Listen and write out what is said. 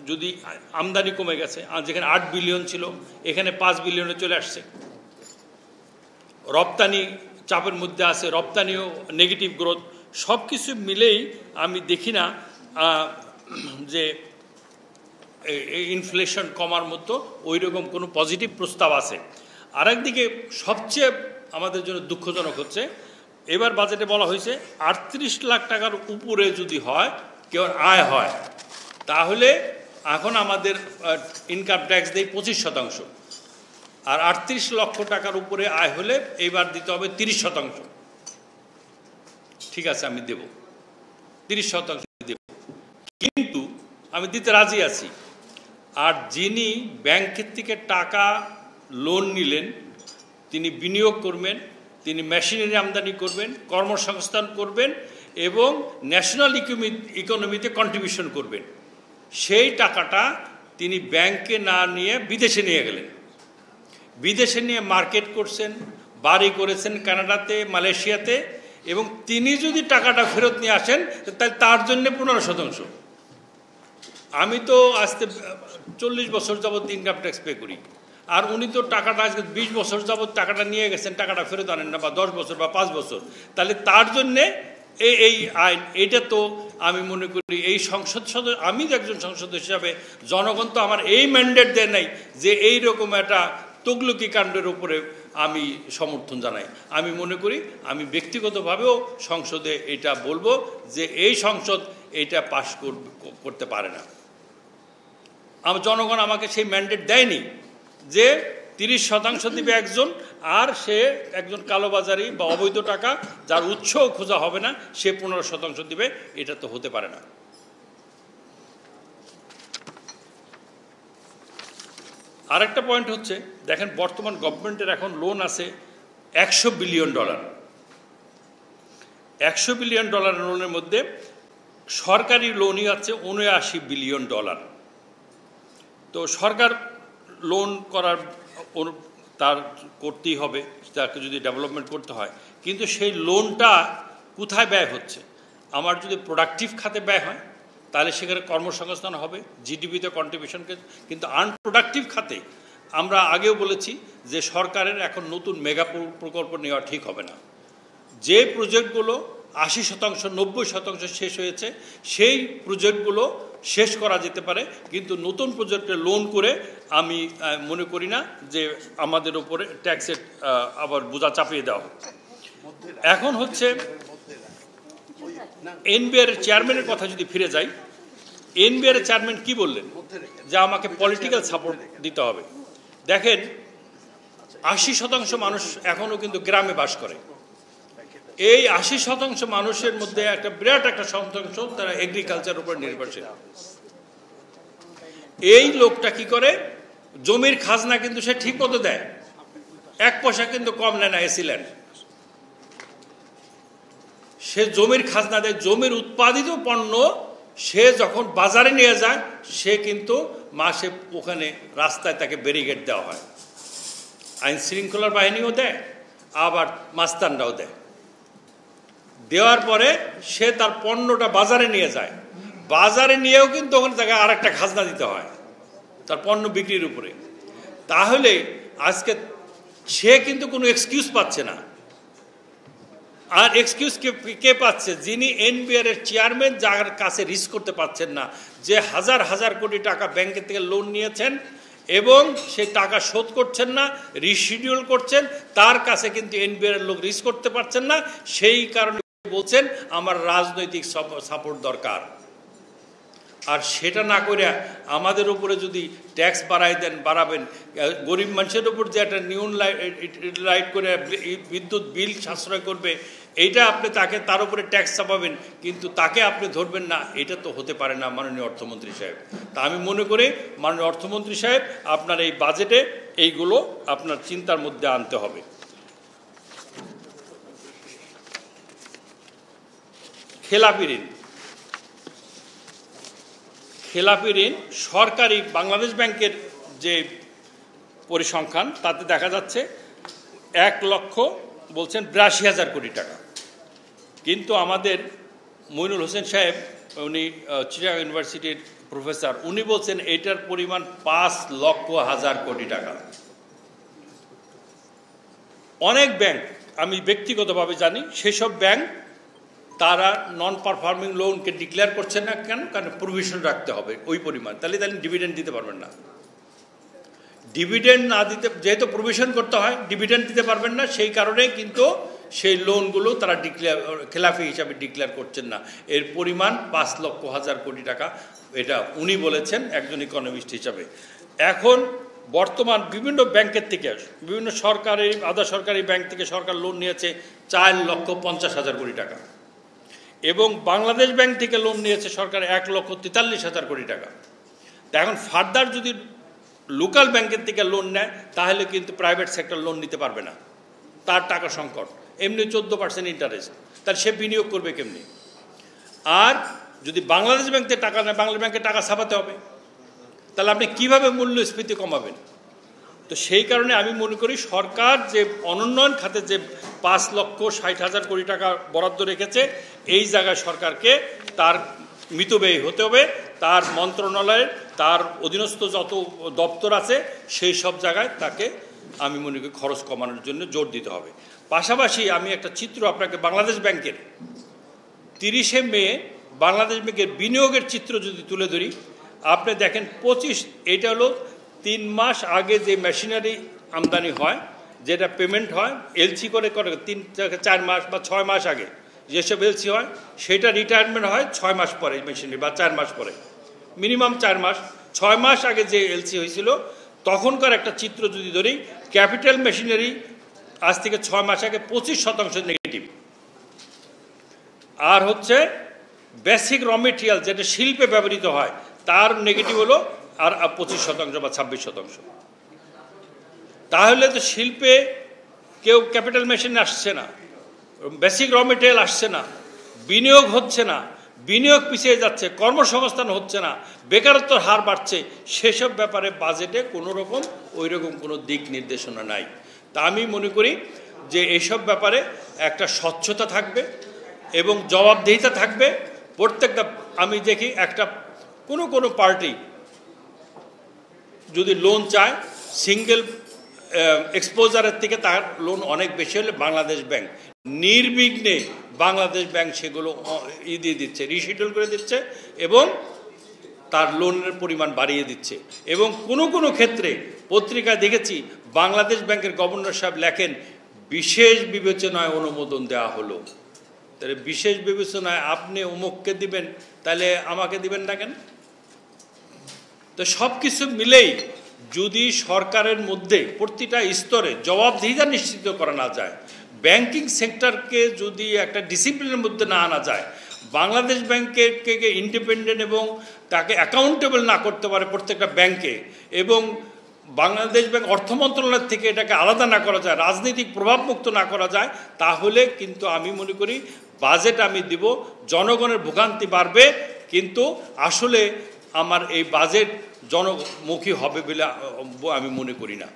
যদি আমদানি কমে গেছে, যেখানে 8 বিলিয়ন ছিল এখানে 5 বিলিয়নে চলে আসছে। রপ্তানি চাপের মধ্যে আছে, রপ্তানিও নেগেটিভ গ্রোথ। সব কিছু মিলেই আমি দেখি না যে ইনফ্লেশন কমার মতো ওই রকম কোনো পজিটিভ প্রস্তাব আছে। আরেকদিকে সবচেয়ে আমাদের জন্য দুঃখজনক হচ্ছে, এবার বাজেটে বলা হয়েছে 38 লাখ টাকার উপরে যদি হয় কেউ আয় হয়, তাহলে এখন আমাদের ইনকাম ট্যাক্স দেয় 25%, আর 38 লক্ষ টাকার উপরে আয় হলে এইবার দিতে হবে 30%। ঠিক আছে, আমি দেব 30% দেব, কিন্তু আমি দিতে রাজি আছি। আর যিনি ব্যাংকের থেকে টাকা লোন নিলেন তিনি বিনিয়োগ করবেন, তিনি মেশিনারি আমদানি করবেন, কর্মসংস্থান করবেন এবং ন্যাশনাল ইকোনমিতে কন্ট্রিবিউশন করবেন। সেই টাকাটা তিনি ব্যাংকে না নিয়ে বিদেশে নিয়ে গেলেন, বিদেশে নিয়ে মার্কেট করছেন, বাড়ি করেছেন কানাডাতে, মালয়েশিয়াতে, এবং তিনি যদি টাকাটা ফেরত নিয়ে আসেন তাহলে তার জন্য 15%। আমি তো আজকে 40 বছর যাবৎ ইনকাম ট্যাক্স পে করি, আর উনি তো টাকাটা আজকে 20 বছর যাবৎ টাকাটা নিয়ে গেছেন, টাকাটা ফেরত আনেন না, বা 10 বছর বা 5 বছর। তাহলে তার জন্যে এই আইন, এইটা তো আমি মনে করি এই সংসদ সদস্য, আমি একজন সংসদ হিসাবে, জনগণ তো আমার এই ম্যান্ডেট দেয় নাই যে এই রকম একটা তগলুকি কাণ্ডের উপরে আমি সমর্থন জানাই। আমি মনে করি আমি ব্যক্তিগতভাবেও সংসদে এটা বলবো যে এই সংসদ এটা পাশ করতে পারে না। জনগণ আমাকে সেই ম্যান্ডেট দেয়নি যে 30% দিবে একজন, আর সে একজন কালোবাজারি বা অবৈধ টাকা যার উৎসও খোঁজা হবে না সে 15% দিবে। এটা তো হতে পারে না। আরেকটা পয়েন্ট হচ্ছে, দেখেন বর্তমান গভর্নমেন্টের এখন লোন আছে $100 বিলিয়ন। $100 বিলিয়ন লোনের মধ্যে সরকারি লোনই আছে $79 বিলিয়ন। তো সরকার লোন করার তার করতেই হবে, তাকে যদি ডেভেলপমেন্ট করতে হয়, কিন্তু সেই লোনটা কোথায় ব্যয় হচ্ছে? আমার যদি প্রোডাক্টিভ খাতে ব্যয় হয় তাহলে সেখানে কর্মসংস্থান হবে, জিডিপিতে কন্ট্রিবিউশনকে, কিন্তু আনপ্রোডাক্টিভ খাতে আমরা আগেও বলেছি যে সরকারের এখন নতুন মেগা প্রকল্প নেওয়া ঠিক হবে না। যে প্রজেক্টগুলো 80%, 90% শেষ হয়েছে সেই প্রজেক্টগুলো শেষ করা যেতে পারে, কিন্তু নতুন প্রজেক্টে লোন করে আমি মনে করি না যে আমাদের উপরে ট্যাক্সের আবার বোঝা চাপিয়ে দেওয়া হবে। এখন হচ্ছে এনবিআর এর চেয়ারম্যানের কথা যদি ফিরে যাই, এনবিআর এর চেয়ারম্যান কি বললেন যে আমাকে পলিটিক্যাল সাপোর্ট দিতে হবে। দেখেন 80% মানুষ এখনো কিন্তু গ্রামে বাস করে। এই 80% মানুষের মধ্যে একটা বিরাট একটা শতাংশ তারা এগ্রিকালচার উপর নির্ভরশীল। এই লোকটা কি করে, জমির খাজনা কিন্তু সে ঠিক মতো দেয়, 1 পয়সা কিন্তু কম নেয় না এসিল্যান্ড। সে জমির খাজনা দেয়, জমির উৎপাদিত পণ্য সে যখন বাজারে নিয়ে যায় সে কিন্তু মাসে ওখানে রাস্তায় তাকে ব্যারিকেড দেওয়া হয়, আইন শৃঙ্খলার বাহিনীও দেয়, আবার মাস্তানরাও দেয়। দেওয়ার পরে সে তার পণ্যটা বাজারে নিয়ে যায়, বাজারে নিয়েও কিন্তু ওখানে তাকে আরেকটা খাজনা দিতে হয় তার পণ্য বিক্রির উপরে। তাহলে আজকে সে কিন্তু কোনো এক্সকিউজ পাচ্ছে না। আর এক্সকিউজ কে পাচ্ছে? যিনি এনবিআর এর চেয়ারম্যান, যার কাছে রিস্ক করতে পারছেন না, যে হাজার হাজার কোটি টাকা ব্যাংকের থেকে লোন নিয়েছেন এবং সেই টাকা শোধ করছেন না, রিশিডিউল করছেন, তার কাছে কিন্তু এনবিআর এর লোক রিস্ক করতে পারছেন না। সেই কারণে বলছেন আমার রাজনৈতিক সাপোর্ট দরকার। আর সেটা না করে আমাদের উপরে যদি ট্যাক্স বাড়াবেন, গরিব মানুষের উপর যে একটা নিয়ন লাইট করে বিদ্যুৎ বিল সাশ্রয় করবে, এইটা আপনি তাকে তার উপরে ট্যাক্স চাপাবেন, কিন্তু তাকে আপনি ধরবেন না, এটা তো হতে পারে না মাননীয় অর্থমন্ত্রী সাহেব। তা আমি মনে করি মাননীয় অর্থমন্ত্রী সাহেব আপনার এই বাজেটে এইগুলো আপনার চিন্তার মধ্যে আনতে হবে। খেলাপি ঋণ, খেলাপি ঋণ সরকারি বাংলাদেশ ব্যাংকের যে পরিসংখ্যান তাতে দেখা যাচ্ছে 1,82,000 কোটি টাকা। কিন্তু আমাদের মইনুল হোসেন সাহেব, উনি চিটাগাং ইউনিভার্সিটির প্রফেসর, উনি বলছেন এটার পরিমাণ 5,00,000 কোটি টাকা। অনেক ব্যাংক, আমি ব্যক্তিগতভাবে জানি, সেসব ব্যাংক তারা নন পারফর্মিং লোনকে ডিক্লেয়ার করছে না। কেন? কারণ প্রভিশন রাখতে হবে ওই পরিমাণ, তাহলে ডিভিডেন্ড দিতে পারবেন না। ডিভিডেন্ড না দিতে, যেহেতু প্রভিশন করতে হয়, ডিভিডেন্ড দিতে পারবেন না, সেই কারণেই কিন্তু সেই লোনগুলো তারা খেলাফি হিসাবে ডিক্লেয়ার করছেন না। এর পরিমাণ 5,00,000 কোটি টাকা, এটা উনি বলেছেন একজন ইকোনমিস্ট হিসাবে। এখন বর্তমান বিভিন্ন ব্যাংকের থেকে, বিভিন্ন সরকারি আধা সরকারি ব্যাংক থেকে সরকার লোন নিয়েছে 4,50,000 কোটি টাকা, এবং বাংলাদেশ ব্যাংক থেকে লোন নিয়েছে সরকার 1,43,000 কোটি টাকা। তা এখন ফার্দার যদি লোকাল ব্যাংকের থেকে লোন নেয়, তাহলে কিন্তু প্রাইভেট সেক্টর লোন নিতে পারবে না, তার টাকা সংকট। এমনি 14% ইন্টারেস্ট, তাহলে সে বিনিয়োগ করবে কেমনি? আর যদি বাংলাদেশ ব্যাংক থেকে টাকা নেয়, বাংলাদেশ ব্যাংকে টাকা ছাপাতে হবে, তাহলে আপনি কীভাবে মূল্যস্ফীতি কমাবেন? তো সেই কারণে আমি মনে করি সরকার যে অনুন্নয়ন খাতে যে 5,60,000 কোটি টাকা বরাদ্দ রেখেছে, এই জায়গায় সরকারকে তার মিতব্যয়ী হতে হবে। তার মন্ত্রণালয়ের, তার অধীনস্থ যত দপ্তর আছে, সেই সব জায়গায় তাকে আমি মনে করি খরচ কমানোর জন্য জোর দিতে হবে। পাশাপাশি আমি একটা চিত্র আপনাকে বাংলাদেশ ব্যাংকের 30শে মে বাংলাদেশ ব্যাংকের বিনিয়োগের চিত্র যদি তুলে ধরি, আপনি দেখেন 25, এটা হলো 3 মাস আগে যে মেশিনারি আমদানি হয়, যেটা পেমেন্ট হয় এলসি করে 3 থেকে 4 মাস বা 6 মাস আগে যেসব এলসি হয়, সেটা রিটায়ারমেন্ট হয় 6 মাস পরে মেশিনারি, বা 4 মাস পরে, মিনিমাম 4 মাস। 6 মাস আগে যে এলসি হয়েছিল তখনকার একটা চিত্র যদি ধরি, ক্যাপিটাল মেশিনারি আজ থেকে 6 মাস আগে 25% নেগেটিভ, আর হচ্ছে বেসিক র মেটেরিয়াল যেটা শিল্পে ব্যবহৃত হয় তার নেগেটিভ হলো আর 25% বা 26%। তাহলে তো শিল্পে কেউ ক্যাপিটাল মেশিন আসছে না, বেসিক র মেটেরিয়াল আসছে না, বিনিয়োগ হচ্ছে না, বিনিয়োগ পিছিয়ে যাচ্ছে, কর্মসংস্থান হচ্ছে না, বেকারত্বের হার বাড়ছে। সেসব ব্যাপারে বাজেটে কোনো রকম ওই রকম কোনো দিক নির্দেশনা নাই। তা আমি মনে করি যে এসব ব্যাপারে একটা স্বচ্ছতা থাকবে এবং জবাবদিহিতা থাকবে প্রত্যেকটা। আমি দেখি একটা কোনো পার্টি যদি লোন চায় সিঙ্গেল এক্সপোজারের থেকে তার লোন অনেক বেশি হলে বাংলাদেশ ব্যাংক নির্বিঘ্নে সেগুলো দিয়ে দিচ্ছে, রিশিডিউল করে দিচ্ছে এবং তার লোনের পরিমাণ বাড়িয়ে দিচ্ছে। এবং কোনো ক্ষেত্রে পত্রিকায় দেখেছি বাংলাদেশ ব্যাংকের গভর্নর সাহেব লেখেন বিশেষ বিবেচনায় অনুমোদন দেওয়া হলো। তাহলে বিশেষ বিবেচনায় আপনি অমুককে দিবেন, তাহলে আমাকে দিবেন না কেন? তো সব কিছু মিলেই যদি সরকারের মধ্যে প্রতিটা স্তরে জবাবদিহিতা নিশ্চিত করা না যায়, ব্যাংকিং সেক্টরকে যদি একটা ডিসিপ্লিনের মধ্যে না আনা যায়, বাংলাদেশ ব্যাংকে ইন্ডিপেন্ডেন্ট এবং তাকে অ্যাকাউন্টেবল না করতে পারে প্রত্যেকটা ব্যাংকে, এবং বাংলাদেশ ব্যাংক অর্থ মন্ত্রণালয় থেকে এটাকে আলাদা না করা যায়, রাজনৈতিক প্রভাবমুক্ত না করা যায়, তাহলে কিন্তু আমি মনে করি বাজেট আমি দিব, জনগণের ভোগান্তি বাড়বে, কিন্তু আসলে আমার এই বাজেট জনমুখী হবে বলে আমি মনে করি না।